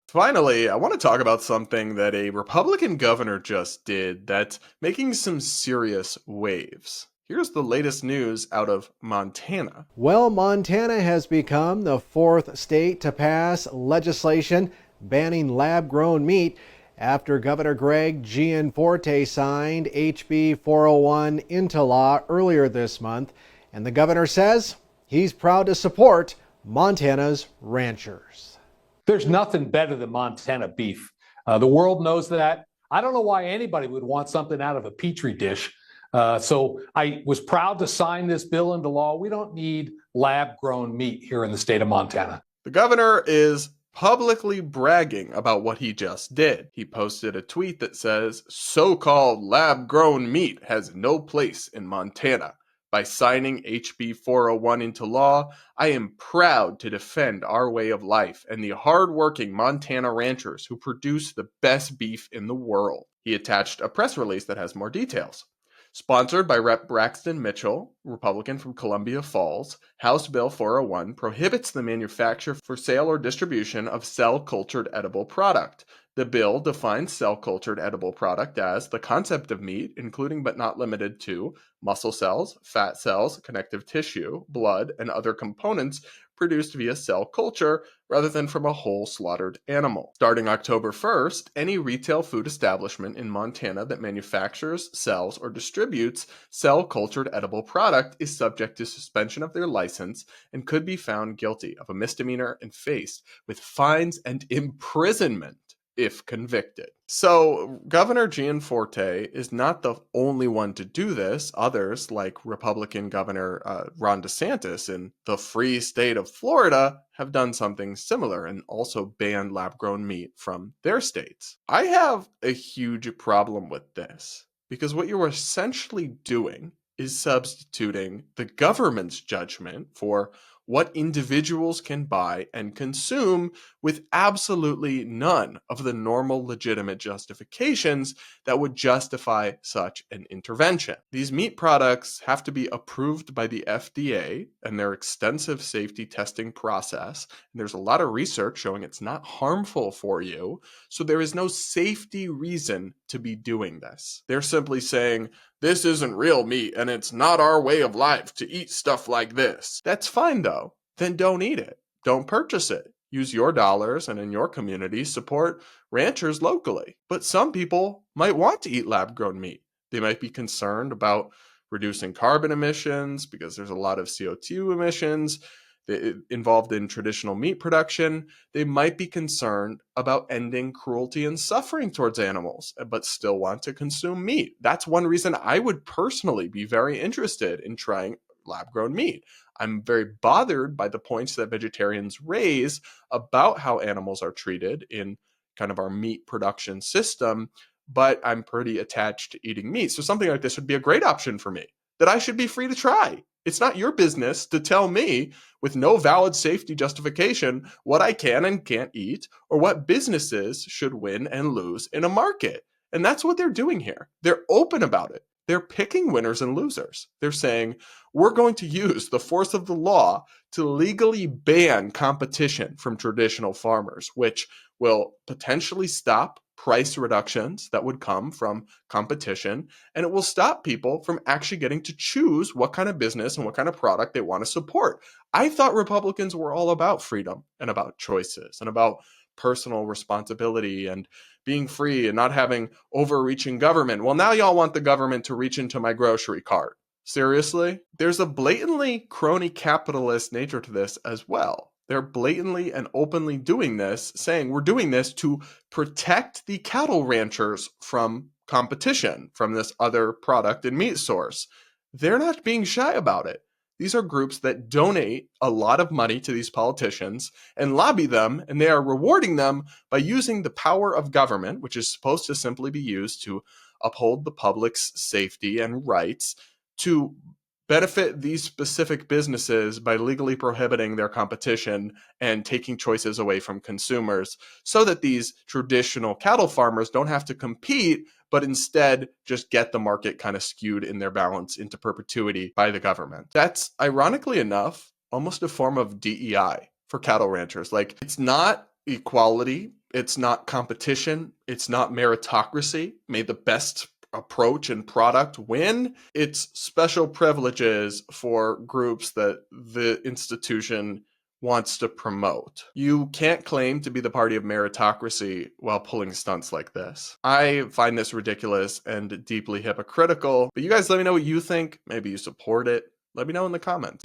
Finally, I want to talk about something that a Republican governor just did that's making some serious waves. Here's the latest news out of Montana. Well, Montana has become the fourth state to pass legislation banning lab grown meat after Governor Greg Gianforte signed HB 401 into law earlier this month. And the governor says he's proud to support Montana's ranchers. There's nothing better than Montana beef. The world knows that. I don't know why anybody would want something out of a petri dish. So I was proud to sign this bill into law. We don't need lab-grown meat here in the state of Montana. The governor is publicly bragging about what he just did. He posted a tweet that says, "So-called lab-grown meat has no place in Montana. By signing HB 401 into law, I am proud to defend our way of life and the hard-working Montana ranchers who produce the best beef in the world." He attached a press release that has more details. Sponsored by Rep. Braxton Mitchell, Republican from Columbia Falls, House Bill 401 prohibits the manufacture for sale or distribution of cell-cultured edible product. The bill defines cell-cultured edible product as the concept of meat, including but not limited to muscle cells, fat cells, connective tissue, blood, and other components produced via cell culture rather than from a whole slaughtered animal. Starting October 1st, any retail food establishment in Montana that manufactures, sells, or distributes cell-cultured edible product is subject to suspension of their license and could be found guilty of a misdemeanor and faced with fines and imprisonment if convicted. So Governor Gianforte is not the only one to do this. Others, like Republican Governor Ron DeSantis in the free state of Florida, have done something similar and also banned lab-grown meat from their states. I have a huge problem with this because what you're essentially doing is substituting the government's judgment for what individuals can buy and consume with absolutely none of the normal legitimate justifications that would justify such an intervention. These meat products have to be approved by the FDA and their extensive safety testing process. And there's a lot of research showing it's not harmful for you. So there is no safety reason to be doing this. They're simply saying, this isn't real meat and it's not our way of life to eat stuff like this. That's fine though. Then don't eat it. Don't purchase it. Use your dollars and in your community support ranchers locally. But some people might want to eat lab-grown meat. They might be concerned about reducing carbon emissions because there's a lot of CO2 emissions involved in traditional meat production. They might be concerned about ending cruelty and suffering towards animals, but still want to consume meat. That's one reason I would personally be very interested in trying lab-grown meat. I'm very bothered by the points that vegetarians raise about how animals are treated in kind of our meat production system, but I'm pretty attached to eating meat. So something like this would be a great option for me that I should be free to try. It's not your business to tell me with no valid safety justification what I can and can't eat or what businesses should win and lose in a market. And that's what they're doing here. They're open about it. They're picking winners and losers. They're saying, we're going to use the force of the law to legally ban competition from traditional farmers, which will potentially stop price reductions that would come from competition, and it will stop people from actually getting to choose what kind of business and what kind of product they want to support. I thought Republicans were all about freedom and about choices and about personal responsibility and being free and not having overreaching government. Well, now y'all want the government to reach into my grocery cart. Seriously? There's a blatantly crony capitalist nature to this as well. They're blatantly and openly doing this, saying we're doing this to protect the cattle ranchers from competition from this other product and meat source. They're not being shy about it. These are groups that donate a lot of money to these politicians and lobby them, and they are rewarding them by using the power of government, which is supposed to simply be used to uphold the public's safety and rights, to benefit these specific businesses by legally prohibiting their competition and taking choices away from consumers so that these traditional cattle farmers don't have to compete, but instead just get the market kind of skewed in their balance into perpetuity by the government. That's, ironically enough, almost a form of DEI for cattle ranchers. Like, it's not equality It's not competition. It's not meritocracy. May the best approach and product win. It's special privileges for groups that the institution wants to promote. You can't claim to be the party of meritocracy while pulling stunts like this. I find this ridiculous and deeply hypocritical, but you guys let me know what you think. Maybe you support it. Let me know in the comments.